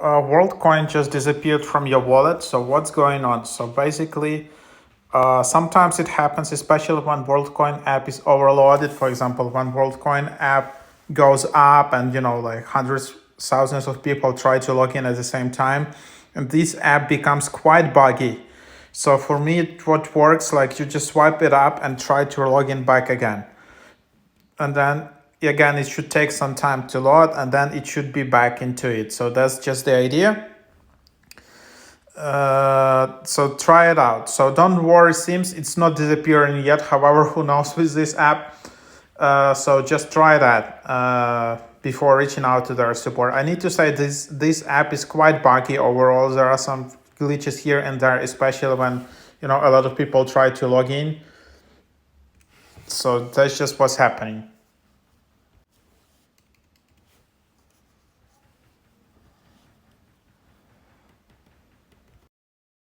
WorldCoin just disappeared from your wallet. So what's going on? So basically, sometimes it happens, especially when WorldCoin app is overloaded. For example, when WorldCoin app goes up and, like hundreds, thousands of people try to log in at the same time, and this app becomes quite buggy. So for me, what works, like you just swipe it up and try to log in back again. And then again, it should take some time to load and then it should be back into it. So that's just the idea. So try it out. So don't worry, seems it's not disappearing yet. However, who knows with this app? So just try that before reaching out to their support. I need to say this app is quite buggy overall. There are some glitches here and there, especially when a lot of people try to log in. So that's just what's happening.